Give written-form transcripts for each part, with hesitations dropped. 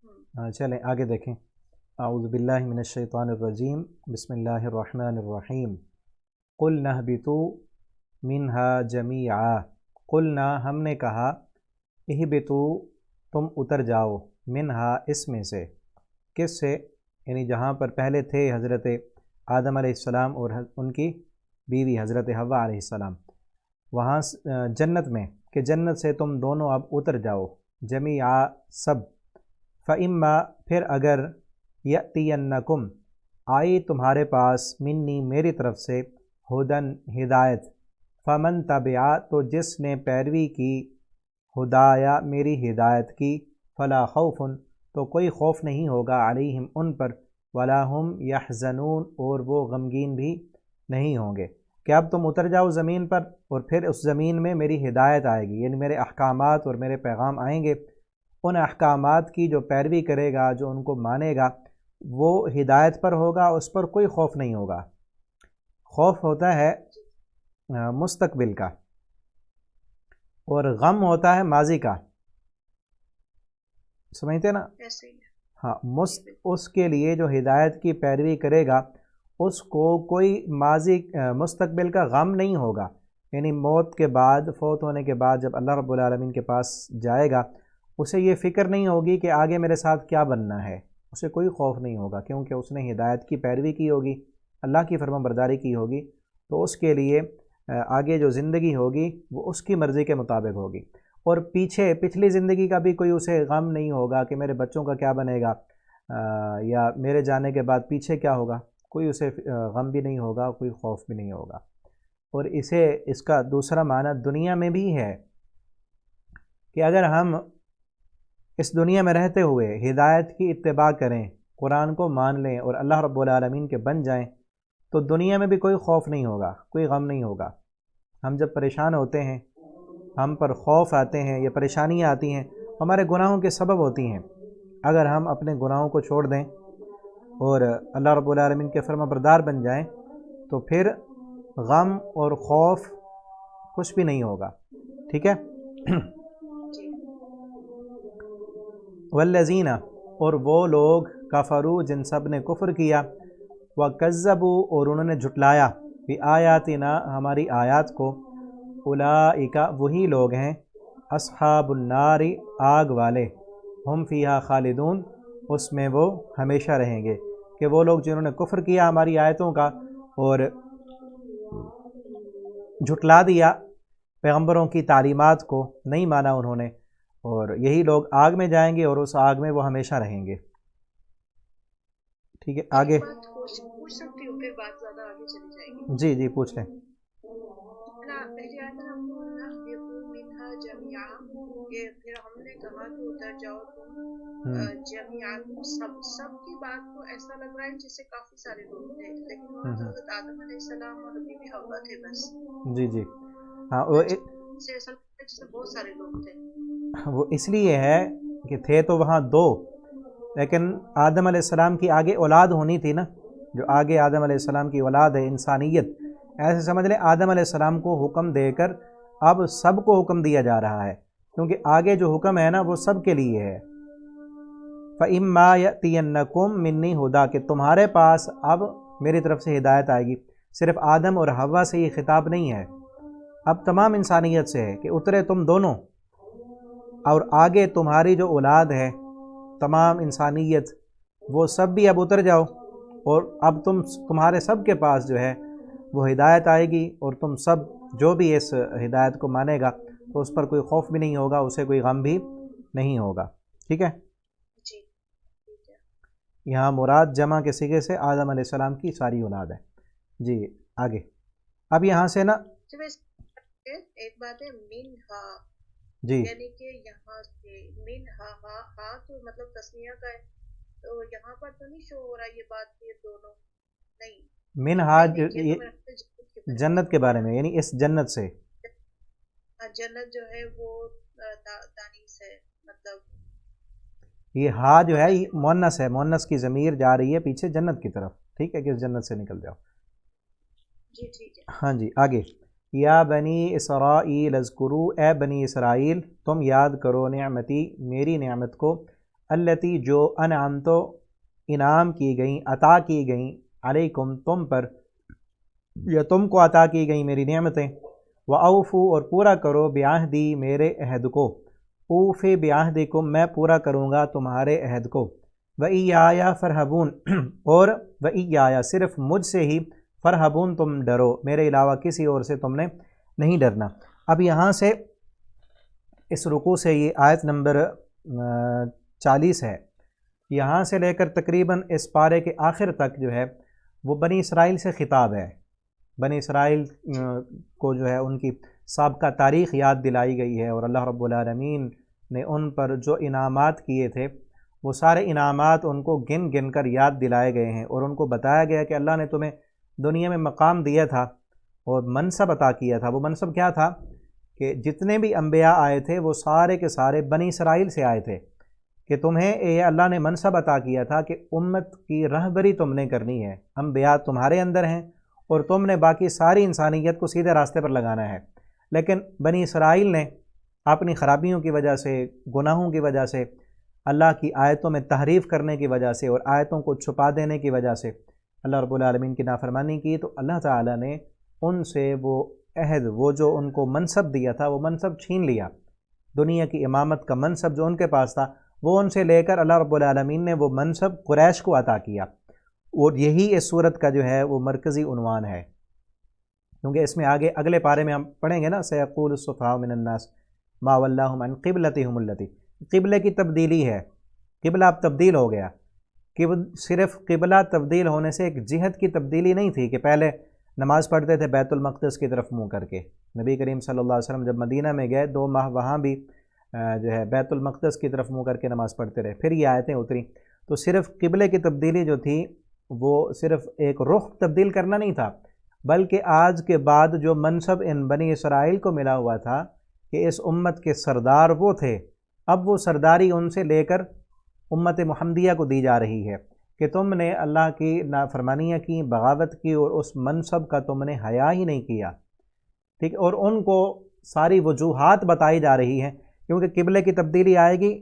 چلیں آگے دیکھیں۔ اعوذ باللہ من الشیطان الرجیم، بسم اللہ الرحمن الرحیم۔ قلنا اہبطوا منہا جمیعا، قلنا ہم نے کہا، اہبطوا تم اتر جاؤ، منہا اس میں سے، کس سے؟ یعنی جہاں پر پہلے تھے حضرت آدم علیہ السلام اور ان کی بیوی حضرت حوا علیہ السلام، وہاں جنت میں، کہ جنت سے تم دونوں اب اتر جاؤ، جمیعا سب۔ فَإِمَّا پھر اگر یأتینکم آئی تمہارے پاس، منی میری طرف سے، ہدن ہدایت، فمن تبعا تو جس نے پیروی کی، ہدایا میری ہدایت کی، فلا خوف تو کوئی خوف نہیں ہوگا، علیہم ان پر، ولا ہم یحزنون اور وہ غمگین بھی نہیں ہوں گے، کہ اب تم اتر جاؤ زمین پر اور پھر اس زمین میں میری ہدایت آئے گی، یعنی میرے احکامات اور میرے پیغام آئیں گے، ان احکامات کی جو پیروی کرے گا، جو ان کو مانے گا، وہ ہدایت پر ہوگا، اس پر کوئی خوف نہیں ہوگا۔ خوف ہوتا ہے مستقبل کا، اور غم ہوتا ہے ماضی کا، سمجھتے نا؟ ہاں، اس کے لیے جو ہدایت کی پیروی کرے گا اس کو کوئی ماضی مستقبل کا غم نہیں ہوگا، یعنی موت کے بعد، فوت ہونے کے بعد جب اللہ رب العالمین کے پاس جائے گا، اسے یہ فکر نہیں ہوگی کہ آگے میرے ساتھ کیا بننا ہے، اسے کوئی خوف نہیں ہوگا، کیونکہ اس نے ہدایت کی پیروی کی ہوگی، اللہ کی فرما برداری کی ہوگی، تو اس کے لیے آگے جو زندگی ہوگی وہ اس کی مرضی کے مطابق ہوگی، اور پچھلی زندگی کا بھی کوئی اسے غم نہیں ہوگا کہ میرے بچوں کا کیا بنے گا، یا میرے جانے کے بعد پیچھے کیا ہوگا، کوئی اسے غم بھی نہیں ہوگا، کوئی خوف بھی نہیں ہوگا۔ اور اس کا دوسرا معنی دنیا میں بھی ہے کہ اگر ہم اس دنیا میں رہتے ہوئے ہدایت کی اتباع کریں، قرآن کو مان لیں اور اللہ رب العالمین کے بن جائیں، تو دنیا میں بھی کوئی خوف نہیں ہوگا، کوئی غم نہیں ہوگا۔ ہم جب پریشان ہوتے ہیں، ہم پر خوف آتے ہیں یا پریشانیاں آتی ہیں، ہمارے گناہوں کے سبب ہوتی ہیں، اگر ہم اپنے گناہوں کو چھوڑ دیں اور اللہ رب العالمین کے فرما بردار بن جائیں، تو پھر غم اور خوف کچھ بھی نہیں ہوگا، ٹھیک ہے؟ والذین اور وہ لوگ، کفروا جن سب نے کفر کیا، وکذبوا اور انہوں نے جھٹلایا، بآیاتنا ہماری آیات کو، اولئک وہی لوگ ہیں، اصحاب النار آگ والے، ہم فیہا خالدون اس میں وہ ہمیشہ رہیں گے، کہ وہ لوگ جنہوں نے کفر کیا ہماری آیتوں کا اور جھٹلا دیا پیغمبروں کی تعلیمات کو، نہیں مانا انہوں نے، اور یہی لوگ آگ میں جائیں گے اور اس آگ میں وہ ہمیشہ رہیں گے، ٹھیک ہے؟ آگے پوچھ سکتی ہوں، پھر بات زیادہ آگے چلی جائے گی۔ جی جی پوچھ لیں۔ پہلی آیت میں ہم کو نہبطوا منہا جمیعا، کہ پھر ہم نے کہا کہ اتر جاؤ تم جمیعاً، سب کی بات تو ایسا لگ رہا ہے جیسے کافی سارے لوگ تھے، لیکن وہاں تو حضرت آدم علیہ السلام اور بی بی حوا تھے بس۔ جی جی، ہاں سے ایسا لگتا ہے جیسے بہت سارے لوگ تھے۔ وہ اس لیے ہے کہ تھے تو وہاں دو، لیکن آدم علیہ السلام کی آگے اولاد ہونی تھی نا، جو آگے آدم علیہ السلام کی اولاد ہے، انسانیت، ایسے سمجھ لیں آدم علیہ السلام کو حکم دے کر اب سب کو حکم دیا جا رہا ہے، کیونکہ آگے جو حکم ہے نا وہ سب کے لیے ہے۔ فَإِمَّا يَأْتِيَنَّكُم مِّنِّي ہُدًى کہ تمہارے پاس اب میری طرف سے ہدایت آئے گی، صرف آدم اور حوا سے یہ خطاب نہیں ہے، اب تمام انسانیت سے ہے کہ اترے تم دونوں، اور آگے تمہاری جو اولاد ہے، تمام انسانیت، وہ سب بھی اب اتر جاؤ، اور اب تمہارے سب کے پاس جو ہے وہ ہدایت آئے گی، اور تم سب جو بھی اس ہدایت کو مانے گا تو اس پر کوئی خوف بھی نہیں ہوگا، اسے کوئی غم بھی نہیں ہوگا، ٹھیک ہے؟ جی ٹھیک ہے۔ یہاں مراد جمع کے صیغے سے آدم علیہ السلام کی ساری اولاد ہے۔ جی آگے، اب یہاں سے نا ایک بات ہے، منہا جی یعنی کہ یہاں سے منہا، ہا تو مطلب تسنیہ کا ہے، تو یہاں پر تو نہیں شو ہو رہا یہ بات کہ دونوں، نہیں منہاج یہ تو جنت کے بارے میں، یعنی اس جنت سے، جنت جو ہے وہ دانیس ہے، مطلب یہ ہا جو ہے مونس ہے، مونس کی ضمیر جا رہی ہے پیچھے جنت کی طرف، ٹھیک ہے، کہ اس جنت سے نکل جاؤ۔ جی ٹھیک ہے۔ ہاں جی آگے، یا بنی اسرائیل اذکروا اے بنی اسرائیل تم یاد کرو نعمتی میری نعمت کو، التی جو انعمتو انعام کی گئیں، عطا کی گئیں، علیکم تم پر، یا تم کو عطا کی گئیں میری نعمتیں، وَأَوْفُوا اور پورا کرو بعہدی میرے عہد کو، اوفِ بعہدکم میں پورا کروں گا تمہارے عہد کو، وَإِيَّايَ فَارْهَبُونَ اور وَإِيَّايَ صرف مجھ سے ہی فرحبون تم ڈرو، میرے علاوہ کسی اور سے تم نے نہیں ڈرنا۔ اب یہاں سے اس رکوع سے یہ آیت نمبر 40 ہے، یہاں سے لے کر تقریباً اس پارے کے آخر تک جو ہے وہ بنی اسرائیل سے خطاب ہے۔ بنی اسرائیل کو جو ہے ان کی سابقہ تاریخ یاد دلائی گئی ہے، اور اللہ رب العالمین نے ان پر جو انعامات کیے تھے وہ سارے انعامات ان کو گن گن کر یاد دلائے گئے ہیں، اور ان کو بتایا گیا کہ اللہ نے تمہیں دنیا میں مقام دیا تھا اور منصب عطا کیا تھا۔ وہ منصب کیا تھا کہ جتنے بھی انبیاء آئے تھے وہ سارے کے سارے بنی اسرائیل سے آئے تھے، کہ تمہیں یہ اللہ نے منصب عطا کیا تھا کہ امت کی رہبری تم نے کرنی ہے، انبیاء تمہارے اندر ہیں اور تم نے باقی ساری انسانیت کو سیدھے راستے پر لگانا ہے۔ لیکن بنی اسرائیل نے اپنی خرابیوں کی وجہ سے، گناہوں کی وجہ سے، اللہ کی آیتوں میں تحریف کرنے کی وجہ سے اور آیتوں کو چھپا دینے کی وجہ سے اللہ رب العالمین کی نافرمانی کی، تو اللہ تعالیٰ نے ان سے وہ عہد، وہ جو ان کو منصب دیا تھا، وہ منصب چھین لیا۔ دنیا کی امامت کا منصب جو ان کے پاس تھا وہ ان سے لے کر اللہ رب العالمین نے وہ منصب قریش کو عطا کیا، اور یہی اس صورت کا جو ہے وہ مرکزی عنوان ہے، کیونکہ اس میں آگے اگلے پارے میں ہم پڑھیں گے نا، سیقول السفہاء من الناس ما ولاہم عن قبلتہم التی، قبلے کی تبدیلی ہے، قبلہ اب تبدیل ہو گیا۔ کہ صرف قبلہ تبدیل ہونے سے ایک جہت کی تبدیلی نہیں تھی کہ پہلے نماز پڑھتے تھے بیت المقدس کی طرف منہ کر کے، نبی کریم صلی اللہ علیہ وسلم جب مدینہ میں گئے 2 ماہ وہاں بھی جو ہے بیت المقدس کی طرف منہ کر کے نماز پڑھتے رہے، پھر یہ آیتیں اتری۔ تو صرف قبلے کی تبدیلی جو تھی وہ صرف ایک رخ تبدیل کرنا نہیں تھا، بلکہ آج کے بعد جو منصب ان بنی اسرائیل کو ملا ہوا تھا کہ اس امت کے سردار وہ تھے، اب وہ سرداری ان سے لے کر امت محمدیہ کو دی جا رہی ہے کہ تم نے اللہ کی نافرمانیاں کی، بغاوت کی، اور اس منصب کا تم نے حیا ہی نہیں کیا، ٹھیک، اور ان کو ساری وجوہات بتائی جا رہی ہیں، کیونکہ قبلے کی تبدیلی آئے گی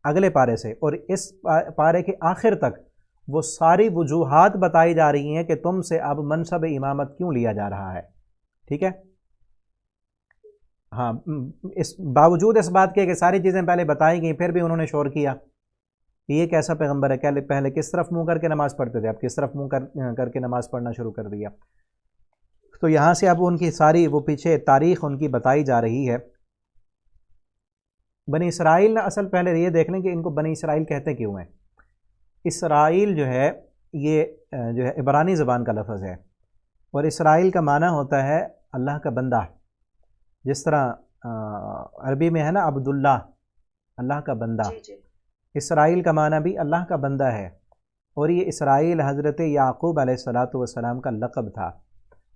اگلے پارے سے، اور اس پارے کے آخر تک وہ ساری وجوہات بتائی جا رہی ہیں کہ تم سے اب منصب امامت کیوں لیا جا رہا ہے، ٹھیک ہے۔ ہاں، اس باوجود اس بات کے کہ ساری چیزیں پہلے بتائی گئیں، پھر بھی انہوں نے شور کیا کہ یہ کیسا پیغمبر ہے، کہ پہلے کس طرف منہ کر کے نماز پڑھتے تھے، اب کس طرف منہ کر کے نماز پڑھنا شروع کر دیا۔ تو یہاں سے اب ان کی ساری وہ پیچھے تاریخ ان کی بتائی جا رہی ہے۔ بنی اسرائیل نے اصل پہلے یہ دیکھ لیں کہ ان کو بنی اسرائیل کہتے کیوں ہیں۔ اسرائیل جو ہے یہ جو ہے عبرانی زبان کا لفظ ہے، اور اسرائیل کا معنی ہوتا ہے اللہ کا بندہ، جس طرح عربی میں ہے نا عبداللہ، اللہ کا بندہ، اسرائیل کا معنی بھی اللہ کا بندہ ہے، اور یہ اسرائیل حضرت یعقوب علیہ السلام کا لقب تھا،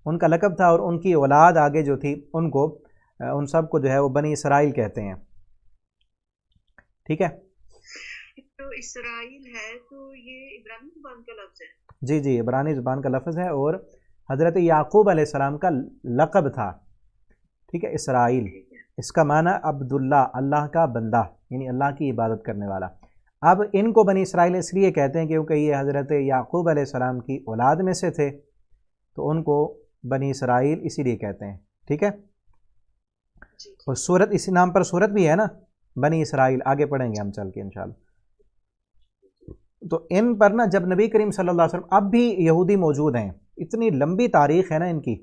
ان کا لقب تھا، اور ان کی اولاد آگے جو تھی ان سب کو جو ہے وہ بنی اسرائیل کہتے ہیں، ٹھیک ہے۔ تو اسرائیل ہے تو یہ عبرانی زبان کا لفظ ہے؟ جی جی، عبرانی زبان کا لفظ ہے، اور حضرت یعقوب علیہ السلام کا لقب تھا، ٹھیک ہے، اسرائیل۔ اس کا معنی عبداللہ، اللہ کا بندہ، یعنی اللہ کی عبادت کرنے والا۔ اب ان کو بنی اسرائیل اس لیے کہتے ہیں کیونکہ یہ حضرت یعقوب علیہ السلام کی اولاد میں سے تھے، تو ان کو بنی اسرائیل اسی لیے کہتے ہیں، ٹھیک ہے۔ اور سورت اسی نام پر سورت بھی ہے نا، بنی اسرائیل، آگے پڑھیں گے ہم چل کے انشاءاللہ۔ تو ان پر نا جب نبی کریم صلی اللہ علیہ وسلم، اب بھی یہودی موجود ہیں، اتنی لمبی تاریخ ہے نا ان کی،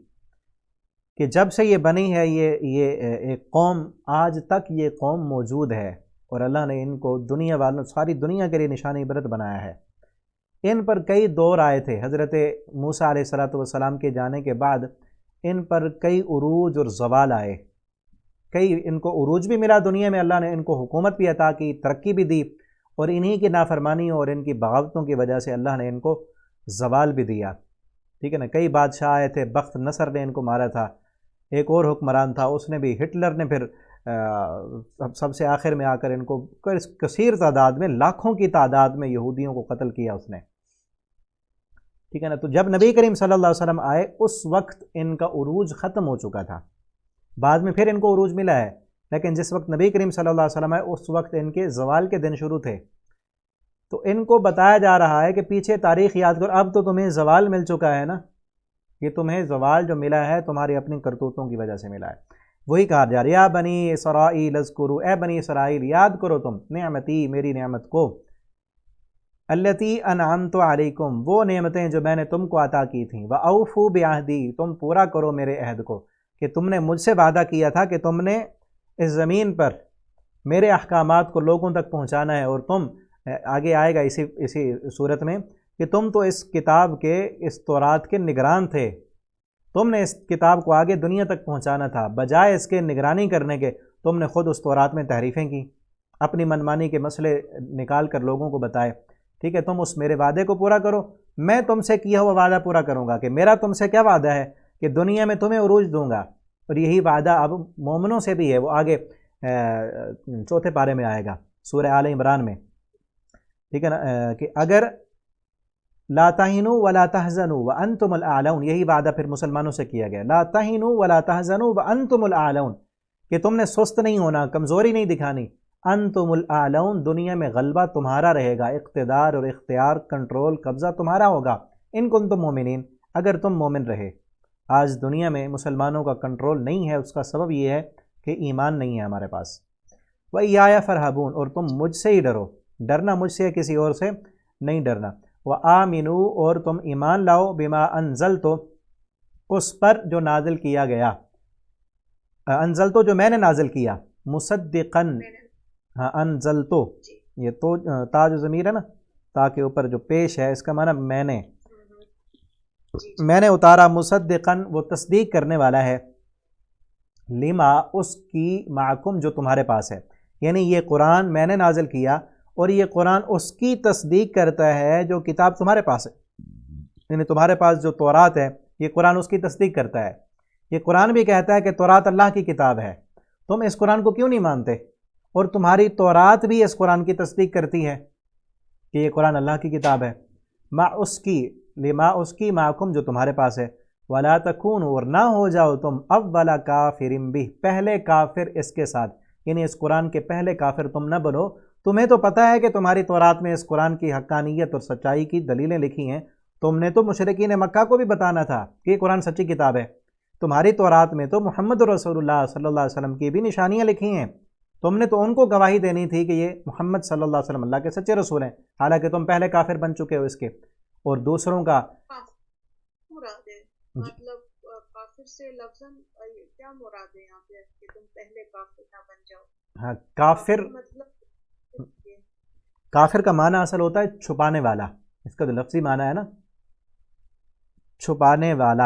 کہ جب سے یہ بنی ہے یہ ایک قوم، آج تک یہ قوم موجود ہے، اور اللہ نے ان کو دنیا والوں، ساری دنیا کے لیے نشان عبرت بنایا ہے۔ ان پر کئی دور آئے تھے، حضرت موسیٰ علیہ السلام کے جانے کے بعد ان پر کئی عروج اور زوال آئے، کئی ان کو عروج بھی ملا دنیا میں، اللہ نے ان کو حکومت بھی عطا کی، ترقی بھی دی، اور انہی کی نافرمانیوں اور ان کی بغاوتوں کی وجہ سے اللہ نے ان کو زوال بھی دیا، ٹھیک ہے نا۔ کئی بادشاہ آئے تھے، بخت نصر نے ان کو مارا تھا، ایک اور حکمران تھا، اس نے بھی، ہٹلر نے پھر سب سے آخر میں آ کر ان کو کثیر تعداد میں، لاکھوں کی تعداد میں یہودیوں کو قتل کیا اس نے، ٹھیک ہے نا۔ تو جب نبی کریم صلی اللہ علیہ وسلم آئے اس وقت ان کا عروج ختم ہو چکا تھا، بعد میں پھر ان کو عروج ملا ہے، لیکن جس وقت نبی کریم صلی اللہ علیہ وسلم آئے اس وقت ان کے زوال کے دن شروع تھے۔ ان کو بتایا جا رہا ہے کہ پیچھے تاریخ یاد کرو، اب تو تمہیں زوال مل چکا ہے نا، یہ تمہیں زوال جو ملا ہے تمہاری اپنی کرتوتوں کی وجہ سے ملا ہے۔ وہی کہا جا رہا ہے یا بنی اسرائیل اذکروا، اے بنی اسرائیل یاد کرو تم نعمتی، میری نعمت کو، التی انعمت علیکم، وہ نعمتیں جو میں نے تم کو عطا کی تھیں، وَأَوْفُوا بِعَہْدِی، تم پورا کرو میرے عہد کو، کہ تم نے مجھ سے وعدہ کیا تھا کہ تم نے اس زمین پر میرے احکامات کو لوگوں تک پہنچانا ہے، اور تم آگے آئے گا اسی صورت میں کہ تم تو اس کتاب کے، اس تورات کے نگران تھے، تم نے اس کتاب کو آگے دنیا تک پہنچانا تھا، بجائے اس کے نگرانی کرنے کے تم نے خود اس تورات میں تحریفیں کی، اپنی منمانی کے مسئلے نکال کر لوگوں کو بتائے۔ ٹھیک ہے، تم اس میرے وعدے کو پورا کرو، میں تم سے کیا ہوا وعدہ پورا کروں گا، کہ میرا تم سے کیا وعدہ ہے کہ دنیا میں تمہیں عروج دوں گا، اور یہی وعدہ اب مومنوں سے بھی ہے، وہ آگے چوتھے پارے میں آئے گا سورہ آل عمران میں، ٹھیک ہے نا، کہ اگر لا تہنوا ولا تحزنوا وانتم الاعلون، یہی وعدہ پھر مسلمانوں سے کیا گیا، لا تہنوا ولا تحزنوا وانتم الاعلون، کہ تم نے سست نہیں ہونا، کمزوری نہیں دکھانی، انتم الاعلون، دنیا میں غلبہ تمہارا رہے گا، اقتدار اور اختیار، کنٹرول، قبضہ تمہارا ہوگا، ان کنتم مومنین، اگر تم مومن رہے۔ آج دنیا میں مسلمانوں کا کنٹرول نہیں ہے، اس کا سبب یہ ہے کہ ایمان نہیں ہے ہمارے پاس۔ وَإِيَّايَ فَارْهَبُونَ، اور تم مجھ سے ہی ڈرو، ڈرنا مجھ سے، کسی اور سے نہیں ڈرنا۔ وَآمِنُوا، اور تم ایمان لاؤ، بِمَا أَنزَلْتُ، اس پر جو نازل کیا گیا، انزلتو جو میں نے نازل کیا، مصدقاً، ہاں انزلتو، یہ تو تا جو ضمیر ہے نا، تا کے اوپر جو پیش ہے، اس کا معنی میں نے اتارا، مصدقاً، وہ تصدیق کرنے والا ہے، لما، اس کی، معکم، جو تمہارے پاس ہے، یعنی یہ قرآن میں نے نازل کیا اور یہ قرآن اس کی تصدیق کرتا ہے جو کتاب تمہارے پاس ہے، یعنی تمہارے پاس جو تورات ہے یہ قرآن اس کی تصدیق کرتا ہے۔ یہ قرآن بھی کہتا ہے کہ تورات اللہ کی کتاب ہے، تم اس قرآن کو کیوں نہیں مانتے؟ اور تمہاری تورات بھی اس قرآن کی تصدیق کرتی ہے کہ یہ قرآن اللہ کی کتاب ہے، ما اس کی، لما اس کی، معکم، جو تمہارے پاس ہے، ولا تکونوا، اور نہ ہو جاؤ تم، اول کافر بہ، پہلے کافر اس کے ساتھ، یعنی اس قرآن کے پہلے کافر تم نہ بنو۔ تمہیں تو پتہ ہے کہ تمہاری تورات میں اس قرآن کی حقانیت اور سچائی کی دلیلیں لکھی ہیں، تم نے تو مشرکین مکہ کو بھی بتانا تھا کہ یہ قرآن سچی کتاب ہے، تمہاری تورات میں تو محمد رسول اللہ صلی اللہ علیہ وسلم کی بھی نشانیاں لکھی ہیں، تم نے تو ان کو گواہی دینی تھی کہ یہ محمد صلی اللہ علیہ وسلم اللہ کے سچے رسول ہیں، حالانکہ تم پہلے کافر بن چکے ہو اس کے، اور دوسروں کا مراد ہے، مطلب کافر سے لفظاً کیا مراد ہے یہاں پہ کہ تم پہلے کافر نہ بن جاؤ؟ ہاں، کافر، مطلب کافر کا معنی اصل ہوتا ہے چھپانے والا، اس کا جو لفظی معنی ہے نا چھپانے والا،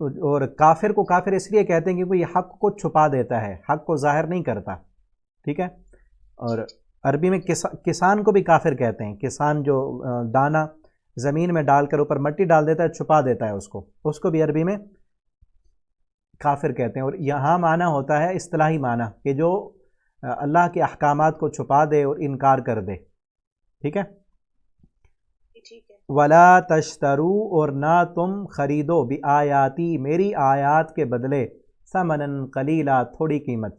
اور کافر کو کافر اس لیے کہتے ہیں کہ وہ یہ حق کو چھپا دیتا ہے، حق کو ظاہر نہیں کرتا، ٹھیک ہے۔ اور عربی میں کسان کو بھی کافر کہتے ہیں، کسان جو دانہ زمین میں ڈال کر اوپر مٹی ڈال دیتا ہے، چھپا دیتا ہے اس کو بھی عربی میں کافر کہتے ہیں۔ اور یہاں معنی ہوتا ہے اصطلاحی معنی کہ جو اللہ کے احکامات کو چھپا دے اور انکار کر دے، ٹھیک ہے۔ ولا تشترو، اور نہ تم خریدو، بآیاتی، میری آیات کے بدلے، ثمناً قلیلا، تھوڑی قیمت،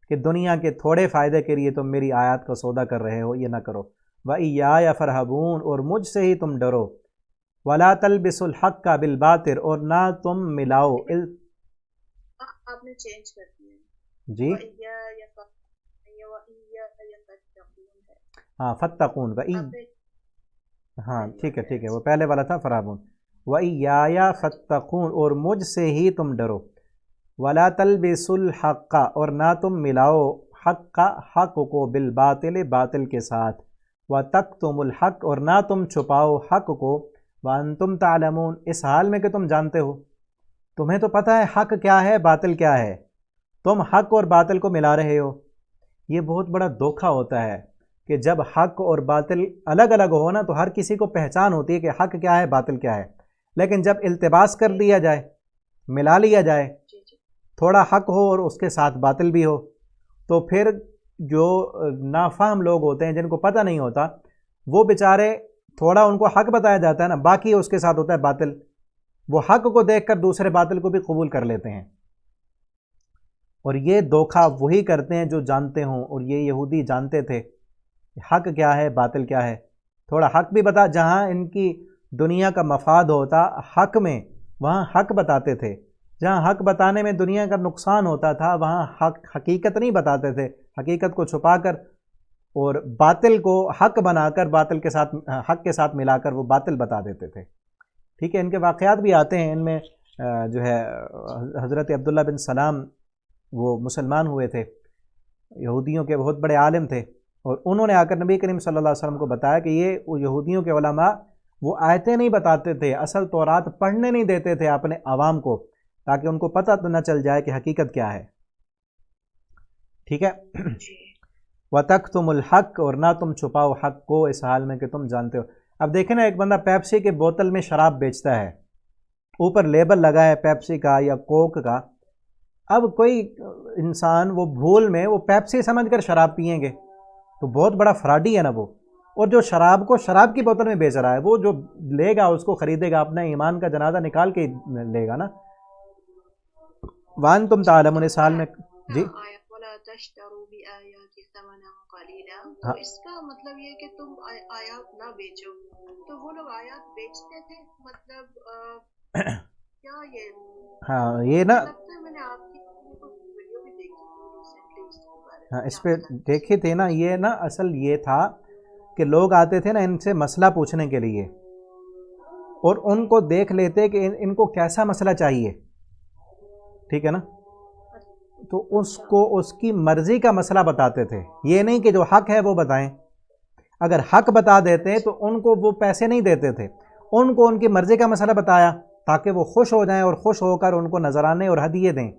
کہ دنیا کے تھوڑے فائدے کے لیے تم میری آیات کا سودا کر رہے ہو، یہ نہ کرو۔ وَإِيَّايَ فَارْهَبُونَ، اور مجھ سے ہی تم ڈرو۔ وَلَا تَلْبِسُوا الْحَقَّ بِالْبَاطِلِ، اور نہ تم ملاؤ، آپ نے چینج کر دیا جی ہاں، فَاتَّقُونَ، ہاں ٹھیک ہے، وہ پہلے والا تھا فَارْهَبُونَ۔ وَإِيَّايَ فَاتَّقُونَ، اور مجھ سے ہی تم ڈرو۔ وَلَا تَلْبِسُوا الْحَقَّ، اور نہ تم ملاؤ حق کو، بالباطل، باطل کے ساتھ، وَتَكْتُمُوا الْحَقَّ، اور نہ تم چھپاؤ حق کو، وَأَنْتُمْ تَعْلَمُونَ، اس حال میں کہ تم جانتے ہو، تمہیں تو پتہ ہے حق کیا ہے، باطل کیا ہے، تم حق اور باطل کو ملا رہے ہو۔ یہ بہت بڑا دھوکہ ہوتا ہے کہ جب حق اور باطل الگ الگ ہو نا تو ہر کسی کو پہچان ہوتی ہے کہ حق کیا ہے، باطل کیا ہے، لیکن جب التباس کر دیا جائے، ملا لیا جائے، تھوڑا حق ہو اور اس کے ساتھ باطل بھی ہو، تو پھر جو نافہم لوگ ہوتے ہیں، جن کو پتہ نہیں ہوتا، وہ بیچارے تھوڑا ان کو حق بتایا جاتا ہے نا، باقی اس کے ساتھ ہوتا ہے باطل، وہ حق کو دیکھ کر دوسرے باطل کو بھی قبول کر لیتے ہیں۔ اور یہ دھوکہ وہی کرتے ہیں جو جانتے ہوں، اور یہ یہودی جانتے تھے حق کیا ہے باطل کیا ہے، تھوڑا حق بھی بتا، جہاں ان کی دنیا کا مفاد ہوتا حق میں وہاں حق بتاتے تھے، جہاں حق بتانے میں دنیا کا نقصان ہوتا تھا وہاں حقیقت نہیں بتاتے تھے، حقیقت کو چھپا کر اور باطل کو حق بنا کر باطل کے ساتھ حق کے ساتھ ملا کر وہ باطل بتا دیتے تھے۔ ٹھیک ہے، ان کے واقعات بھی آتے ہیں، ان میں جو ہے حضرت عبداللہ بن سلام وہ مسلمان ہوئے تھے، یہودیوں کے بہت بڑے عالم تھے، اور انہوں نے آ کر نبی کریم صلی اللہ علیہ وسلم کو بتایا کہ یہ یہودیوں کے علماء وہ آیتیں نہیں بتاتے تھے، اصل تورات پڑھنے نہیں دیتے تھے اپنے عوام کو، تاکہ ان کو پتہ نہ چل جائے کہ حقیقت کیا ہے۔ ٹھیک ہے، وَتَكْتُمُ الْحَقَّ، اور نہ تم چھپاؤ حق کو اس حال میں کہ تم جانتے ہو۔ اب دیکھیں نا، ایک بندہ پیپسی کے بوتل میں شراب بیچتا ہے، اوپر لیبل لگا ہے پیپسی کا یا کوک کا، اب کوئی انسان وہ بھول میں وہ پیپسی سمجھ کر شراب پئیں گے تو بہت بڑا فراڈی ہے نا وہ، اور جو شراب کو شراب کی بوتل میں بیچ رہا ہے وہ جو لے گا اس کو خریدے گا، اپنا ایمان کا جنازہ نکال کے لے گا نا۔ وَأَنْتُمْ تَعْلَمُونَ، اس حال میں جی ہاں اس کا مطلب یہ کہ تم آیات نہ بیچو، تو وہ لوگ آیات بیچتے تھے، مطلب کیا یہ ہاں یہ نا، لگتا ہے میں نے آپ کی ویڈیو بھی دیکھی ریسنٹلی اس کے بارے میں، ہاں اس پہ دیکھے تھے نا، یہ نا اصل یہ تھا کہ لوگ آتے تھے نا ان سے مسئلہ پوچھنے کے لیے، اور ان کو دیکھ لیتے کہ ان کو کیسا مسئلہ چاہیے، ٹھیک ہے نا، تو اس کو اس کی مرضی کا مسئلہ بتاتے تھے، یہ نہیں کہ جو حق ہے وہ بتائیں، اگر حق بتا دیتے تو ان کو وہ پیسے نہیں دیتے تھے، ان کو ان کی مرضی کا مسئلہ بتایا تاکہ وہ خوش ہو جائیں اور خوش ہو کر ان کو نذرانے اور ہدیے دیں۔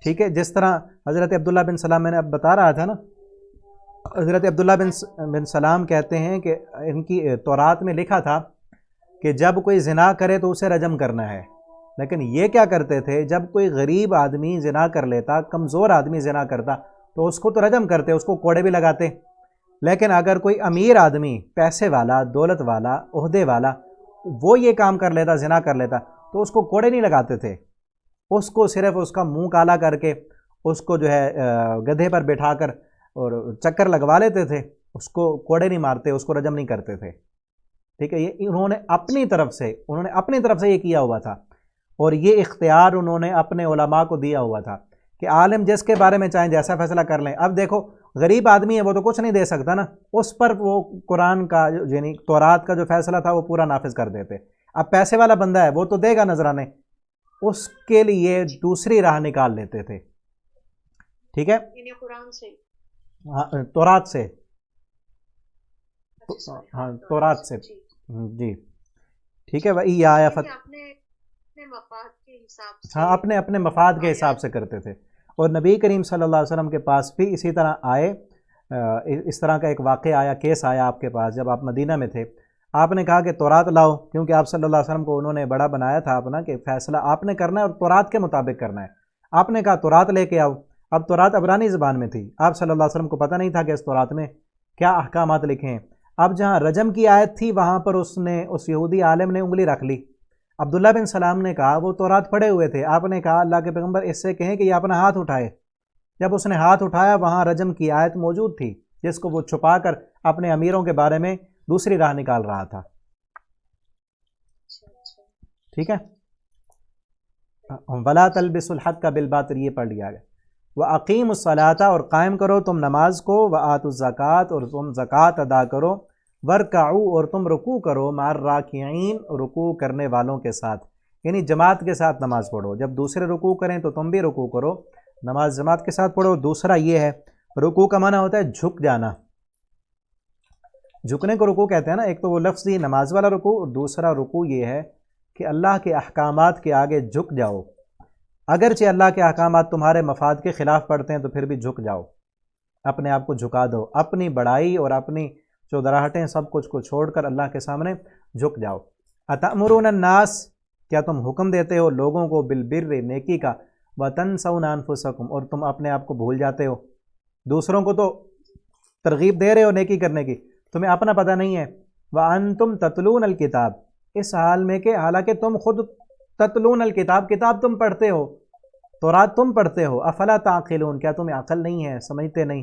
ٹھیک ہے، جس طرح حضرت عبداللہ بن سلام میں نے اب بتا رہا تھا نا، حضرت عبداللہ بن سلام کہتے ہیں کہ ان کی تورات میں لکھا تھا کہ جب کوئی زنا کرے تو اسے رجم کرنا ہے، لیکن یہ کیا کرتے تھے، جب کوئی غریب آدمی زنا کر لیتا، کمزور آدمی زنا کرتا تو اس کو تو رجم کرتے، اس کو کوڑے بھی لگاتے، لیکن اگر کوئی امیر آدمی، پیسے والا، دولت والا، عہدے والا، وہ یہ کام کر لیتا، زنا کر لیتا، تو اس کو کوڑے نہیں لگاتے تھے، اس کو صرف اس کا منہ کالا کر کے اس کو جو ہے گدھے پر بٹھا کر اور چکر لگوا لیتے تھے، اس کو کوڑے نہیں مارتے، اس کو رجم نہیں کرتے تھے۔ ٹھیک ہے، یہ انہوں نے اپنی طرف سے یہ کیا ہوا تھا، اور یہ اختیار انہوں نے اپنے علماء کو دیا ہوا تھا کہ عالم جس کے بارے میں چاہیں جیسا فیصلہ کر لیں۔ اب دیکھو غریب آدمی ہے وہ تو کچھ نہیں دے سکتا نا، اس پر وہ قرآن کا یعنی تورات کا جو فیصلہ تھا وہ پورا نافذ کر دیتے۔ اب پیسے والا بندہ ہے وہ تو دے گا نذرانے، اس کے لیے دوسری راہ نکال لیتے تھے۔ ٹھیک ہے، قرآن سے، تورات سے، ہاں تورات سے، جی ٹھیک ہے، وہی یہ آیا اپنے مفاد کے حساب سے، ہاں اپنے مفاد کے حساب سے کرتے تھے۔ اور نبی کریم صلی اللہ علیہ وسلم کے پاس بھی اسی طرح آئے، اس طرح کا ایک واقعہ آیا، کیس آیا آپ کے پاس جب آپ مدینہ میں تھے، آپ نے کہا کہ تورات لاؤ، کیونکہ آپ صلی اللہ علیہ وسلم کو انہوں نے بڑا بنایا تھا اپنا کہ فیصلہ آپ نے کرنا ہے اور تورات کے مطابق کرنا ہے۔ آپ نے کہا تورات لے کے آؤ، اب تورات عبرانی زبان میں تھی، آپ صلی اللہ علیہ وسلم کو پتہ نہیں تھا کہ اس تورات میں کیا احکامات لکھے ہیں۔ اب جہاں رجم کی آیت تھی وہاں پر اس یہودی عالم نے انگلی رکھ لی، عبداللہ بن سلام نے کہا، وہ تورات پڑھے ہوئے تھے، آپ نے کہا اللہ کے پیغمبر اس سے کہیں کہ یہ اپنا ہاتھ اٹھائے۔ جب اس نے ہاتھ اٹھایا وہاں رجم کی آیت موجود تھی، جس کو وہ چھپا کر اپنے امیروں کے بارے میں دوسری راہ نکال رہا تھا۔ ٹھیک ہے، وَلَا تَلْبِسُوا الْحَقَّ بِالْبَاطِلِ، یہ پڑھ لیا گیا۔ وَأَقِیمُوا الصَّلَاةَ، اور قائم کرو تم نماز کو، وَآتُوا الزَّکَاۃَ، اور تم زکوٰۃ ادا کرو، وَارْکَعُوا، اور تم رکوع کرو، مع الراکعین، رکوع کرنے والوں کے ساتھ، یعنی جماعت کے ساتھ نماز پڑھو، جب دوسرے رکوع کریں تو تم بھی رکوع کرو، نماز جماعت کے ساتھ پڑھو۔ دوسرا یہ ہے، رکوع کا معنی ہوتا ہے جھک جانا، جھکنے کو رکوع کہتے ہیں نا، ایک تو وہ لفظی نماز والا رکوع، اور دوسرا رکوع یہ ہے کہ اللہ کے احکامات کے آگے جھک جاؤ، اگرچہ اللہ کے احکامات تمہارے مفاد کے خلاف پڑتے ہیں تو پھر بھی جھک جاؤ، اپنے آپ کو جھکا دو، اپنی بڑائی اور اپنی چودراہٹیں سب کچھ کو چھوڑ کر اللہ کے سامنے جھک جاؤ۔ اتأمرون الناس، کیا تم حکم دیتے ہو لوگوں کو، بالبر، نیکی کا، وتنسون انفسکم، اور تم اپنے آپ کو بھول جاتے ہو، دوسروں کو تو ترغیب دے رہے ہو نیکی کرنے کی، تمہیں اپنا پتہ نہیں ہے۔ وانتم تتلون الکتاب، اس حال میں کہ حالانکہ تم خود تتلون الکتاب، کتاب تم پڑھتے ہو، تورات تم پڑھتے ہو، افلا تعقلون، کیا تمہیں عقل نہیں ہے، سمجھتے نہیں،